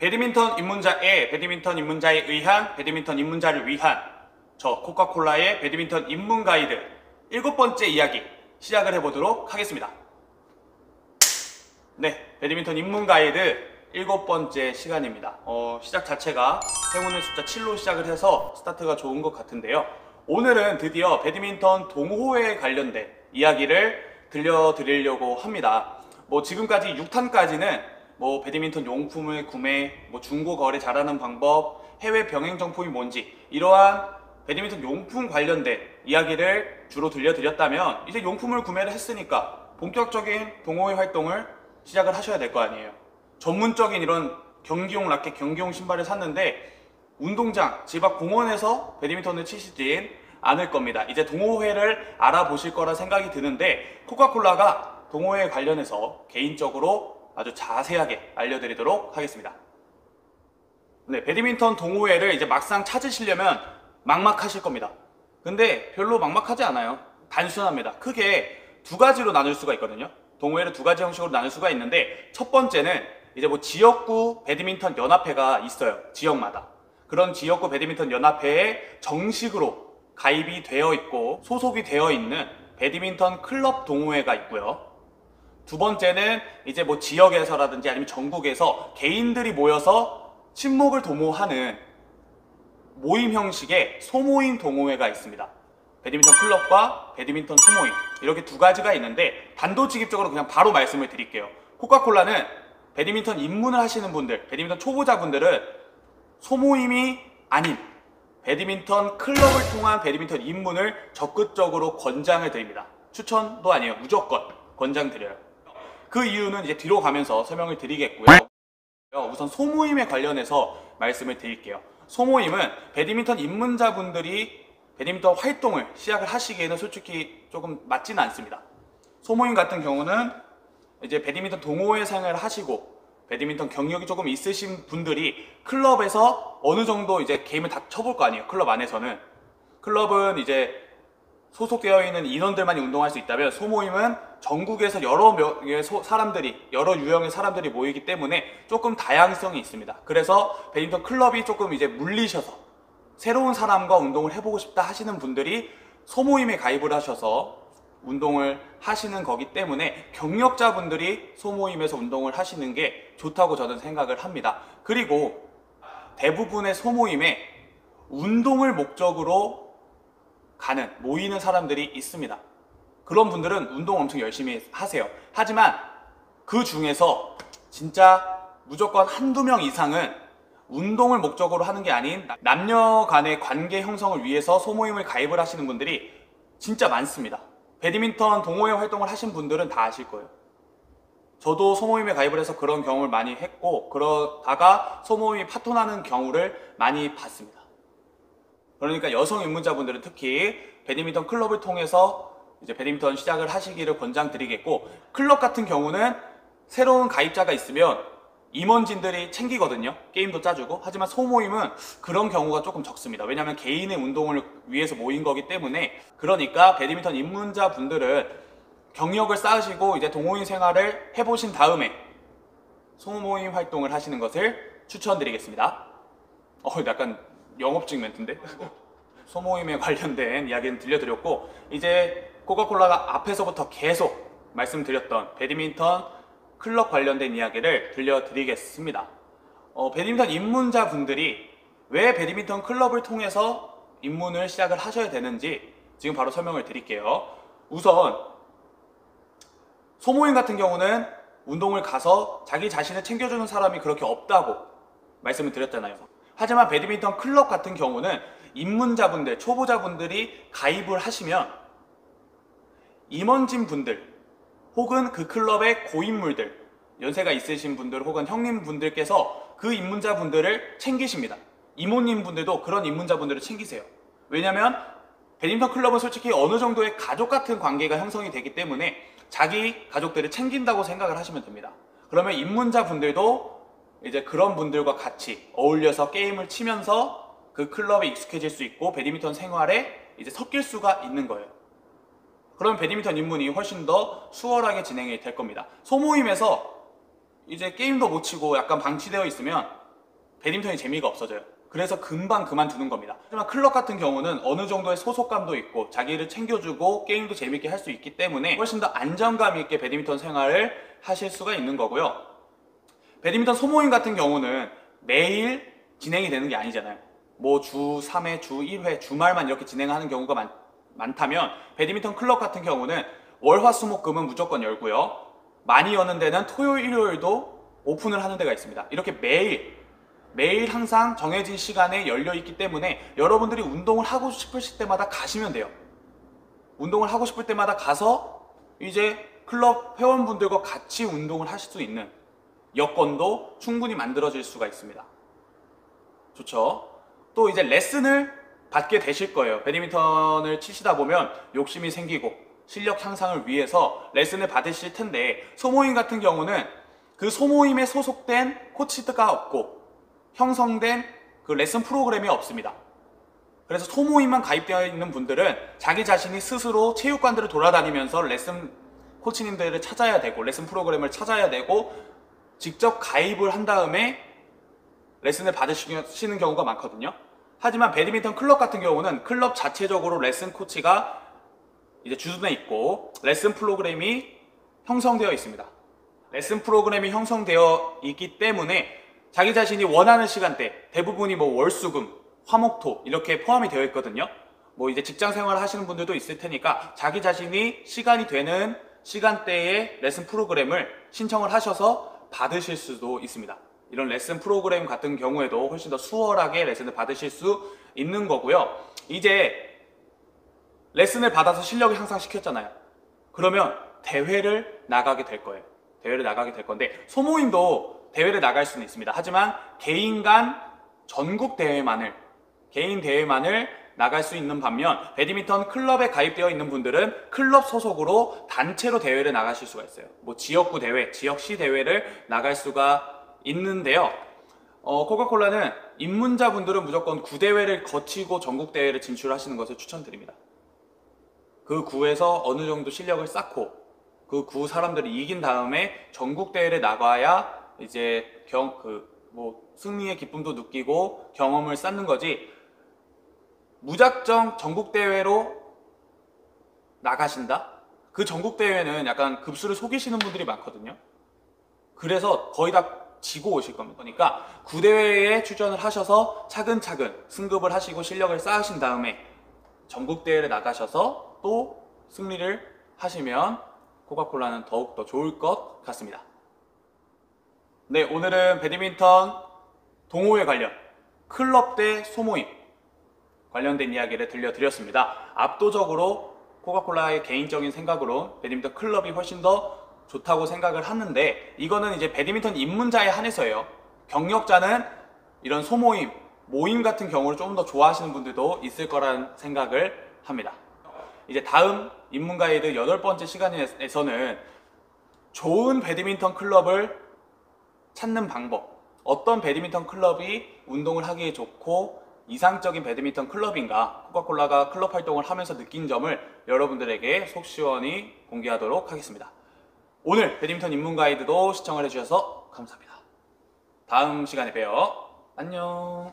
배드민턴 입문자의 배드민턴 입문자에 의한 배드민턴 입문자를 위한 저 코카콜라의 배드민턴 입문 가이드 7번째 이야기 시작을 해보도록 하겠습니다. 네, 배드민턴 입문 가이드 7번째 시간입니다. 시작 자체가 행운의 숫자 7로 시작을 해서 스타트가 좋은 것 같은데요. 오늘은 드디어 배드민턴 동호회에 관련된 이야기를 들려드리려고 합니다. 지금까지 6탄까지는 배드민턴 용품을 구매, 중고 거래 잘하는 방법, 해외 병행 정품이 뭔지 이러한 배드민턴 용품 관련된 이야기를 주로 들려드렸다면 이제 용품을 구매를 했으니까 본격적인 동호회 활동을 시작을 하셔야 될 거 아니에요. 전문적인 이런 경기용 라켓, 경기용 신발을 샀는데 운동장, 집 앞 공원에서 배드민턴을 치시진 않을 겁니다. 이제 동호회를 알아보실 거라 생각이 드는데 코카콜라가 동호회 관련해서 개인적으로 아주 자세하게 알려드리도록 하겠습니다. 네, 배드민턴 동호회를 이제 막상 찾으시려면 막막하실 겁니다. 근데 별로 막막하지 않아요. 단순합니다. 크게 두 가지로 나눌 수가 있거든요. 동호회를 두 가지 형식으로 나눌 수가 있는데 첫 번째는 이제 지역구 배드민턴 연합회가 있어요. 지역마다. 그런 지역구 배드민턴 연합회에 정식으로 가입이 되어 있고 소속이 되어 있는 배드민턴 클럽 동호회가 있고요. 두 번째는 이제 지역에서라든지 아니면 전국에서 개인들이 모여서 친목을 도모하는 모임 형식의 소모임 동호회가 있습니다. 배드민턴 클럽과 배드민턴 소모임 이렇게 두 가지가 있는데 단도직입적으로 그냥 바로 말씀을 드릴게요. 코카콜라는 배드민턴 입문을 하시는 분들, 배드민턴 초보자분들은 소모임이 아닌 배드민턴 클럽을 통한 배드민턴 입문을 적극적으로 권장을 드립니다. 추천도 아니에요. 무조건 권장드려요. 그 이유는 이제 뒤로 가면서 설명을 드리겠고요. 우선 소모임에 관련해서 말씀을 드릴게요. 소모임은 배드민턴 입문자분들이 배드민턴 활동을 시작을 하시기에는 솔직히 조금 맞지는 않습니다. 소모임 같은 경우는 이제 배드민턴 동호회 생활을 하시고 배드민턴 경력이 조금 있으신 분들이 클럽에서 어느 정도 이제 게임을 다 쳐볼 거 아니에요. 클럽 안에서는. 클럽은 이제 소속되어 있는 인원들만이 운동할 수 있다면 소모임은 전국에서 여러 유형의 사람들이 모이기 때문에 조금 다양성이 있습니다. 그래서 배드민턴 클럽이 조금 이제 물리셔서 새로운 사람과 운동을 해보고 싶다 하시는 분들이 소모임에 가입을 하셔서 운동을 하시는 거기 때문에 경력자분들이 소모임에서 운동을 하시는 게 좋다고 저는 생각을 합니다. 그리고 대부분의 소모임에 운동을 목적으로 모이는 사람들이 있습니다. 그런 분들은 운동 엄청 열심히 하세요. 하지만 그 중에서 진짜 무조건 한두 명 이상은 운동을 목적으로 하는 게 아닌 남녀 간의 관계 형성을 위해서 소모임을 가입을 하시는 분들이 진짜 많습니다. 배드민턴 동호회 활동을 하신 분들은 다 아실 거예요. 저도 소모임에 가입을 해서 그런 경험을 많이 했고 그러다가 소모임이 파토나는 경우를 많이 봤습니다. 그러니까 여성 입문자분들은 특히 배드민턴 클럽을 통해서 이제 배드민턴 시작을 하시기를 권장드리겠고, 클럽 같은 경우는 새로운 가입자가 있으면 임원진들이 챙기거든요. 게임도 짜주고. 하지만 소모임은 그런 경우가 조금 적습니다. 왜냐하면 개인의 운동을 위해서 모인 거기 때문에. 그러니까 배드민턴 입문자분들은 경력을 쌓으시고 이제 동호인 생활을 해보신 다음에 소모임 활동을 하시는 것을 추천드리겠습니다. 약간 영업직 멘트인데? 소모임에 관련된 이야기는 들려드렸고, 이제 코카콜라가 앞에서부터 계속 말씀드렸던 배드민턴 클럽 관련된 이야기를 들려드리겠습니다. 배드민턴 입문자분들이 왜 배드민턴 클럽을 통해서 입문을 시작을 하셔야 되는지 지금 바로 설명을 드릴게요. 우선 소모임 같은 경우는 운동을 가서 자기 자신을 챙겨주는 사람이 그렇게 없다고 말씀을 드렸잖아요. 하지만 배드민턴 클럽 같은 경우는 입문자분들, 초보자분들이 가입을 하시면 임원진 분들 혹은 그 클럽의 고인물들, 연세가 있으신 분들 혹은 형님분들께서 그 입문자분들을 챙기십니다. 이모님분들도 그런 입문자분들을 챙기세요. 왜냐면 배드민턴 클럽은 솔직히 어느 정도의 가족 같은 관계가 형성이 되기 때문에 자기 가족들을 챙긴다고 생각을 하시면 됩니다. 그러면 입문자분들도 이제 그런 분들과 같이 어울려서 게임을 치면서 그 클럽에 익숙해질 수 있고 배드민턴 생활에 이제 섞일 수가 있는 거예요. 그럼 배드민턴 입문이 훨씬 더 수월하게 진행이 될 겁니다. 소모임에서 이제 게임도 못 치고 약간 방치되어 있으면 배드민턴이 재미가 없어져요. 그래서 금방 그만두는 겁니다. 하지만 클럽 같은 경우는 어느 정도의 소속감도 있고 자기를 챙겨주고 게임도 재밌게 할 수 있기 때문에 훨씬 더 안정감 있게 배드민턴 생활을 하실 수가 있는 거고요. 배드민턴 소모임 같은 경우는 매일 진행이 되는 게 아니잖아요. 뭐 주 3회, 주 1회, 주말만 이렇게 진행하는 경우가 많다면 배드민턴 클럽 같은 경우는 월, 화, 수, 목, 금은 무조건 열고요. 많이 여는 데는 토요일, 일요일도 오픈을 하는 데가 있습니다. 이렇게 매일 항상 정해진 시간에 열려 있기 때문에 여러분들이 운동을 하고 싶으실 때마다 가시면 돼요. 운동을 하고 싶을 때마다 가서 이제 클럽 회원분들과 같이 운동을 하실 수 있는 여건도 충분히 만들어질 수가 있습니다. 좋죠? 또 이제 레슨을 받게 되실 거예요. 배드민턴을 치시다 보면 욕심이 생기고 실력 향상을 위해서 레슨을 받으실 텐데, 소모임 같은 경우는 그 소모임에 소속된 코치가 없고 형성된 그 레슨 프로그램이 없습니다. 그래서 소모임만 가입되어 있는 분들은 자기 자신이 스스로 체육관들을 돌아다니면서 레슨 코치님들을 찾아야 되고 레슨 프로그램을 찾아야 되고 직접 가입을 한 다음에 레슨을 받으시는 경우가 많거든요. 하지만 배드민턴 클럽 같은 경우는 클럽 자체적으로 레슨 코치가 이제 주둔해 있고 레슨 프로그램이 형성되어 있습니다. 레슨 프로그램이 형성되어 있기 때문에 자기 자신이 원하는 시간대, 대부분이 뭐 월수금, 화목토 이렇게 포함이 되어 있거든요. 뭐 이제 직장 생활을 하시는 분들도 있을 테니까 자기 자신이 시간이 되는 시간대에 레슨 프로그램을 신청을 하셔서 받으실 수도 있습니다. 이런 레슨 프로그램 같은 경우에도 훨씬 더 수월하게 레슨을 받으실 수 있는 거고요. 이제 레슨을 받아서 실력을 향상시켰잖아요. 그러면 대회를 나가게 될 거예요. 대회를 나가게 될 건데, 소모임도 대회를 나갈 수는 있습니다. 하지만 개인 간 전국 대회만을, 개인 대회만을 나갈 수 있는 반면 배드민턴 클럽에 가입되어 있는 분들은 클럽 소속으로 단체로 대회를 나가실 수가 있어요. 뭐 지역구 대회, 지역시 대회를 나갈 수가 있는데요. 코카콜라는 입문자분들은 무조건 구대회를 거치고 전국 대회를 진출하시는 것을 추천드립니다. 그 구에서 어느 정도 실력을 쌓고 그 구 사람들이 이긴 다음에 전국 대회를 나가야 이제 승리의 기쁨도 느끼고 경험을 쌓는 거지, 무작정 전국 대회로 나가신다? 그 전국 대회는 약간 급수를 속이시는 분들이 많거든요. 그래서 거의 다 지고 오실 겁니다. 그러니까 구대회에 출전을 하셔서 차근차근 승급을 하시고 실력을 쌓으신 다음에 전국 대회를 나가셔서 또 승리를 하시면 코카콜라는 더욱더 좋을 것 같습니다. 네, 오늘은 배드민턴 동호회 관련 클럽 대 소모임 관련된 이야기를 들려드렸습니다. 압도적으로 코카콜라의 개인적인 생각으로 배드민턴 클럽이 훨씬 더 좋다고 생각을 하는데, 이거는 이제 배드민턴 입문자에 한해서예요. 경력자는 이런 소모임, 모임 같은 경우를 조금 더 좋아하시는 분들도 있을 거라는 생각을 합니다. 이제 다음 입문 가이드 8번째 시간에서는 좋은 배드민턴 클럽을 찾는 방법, 어떤 배드민턴 클럽이 운동을 하기에 좋고 이상적인 배드민턴 클럽인가, 코카콜라가 클럽 활동을 하면서 느낀 점을 여러분들에게 속 시원히 공개하도록 하겠습니다. 오늘 배드민턴 입문 가이드도 시청을 해주셔서 감사합니다. 다음 시간에 봬요. 안녕.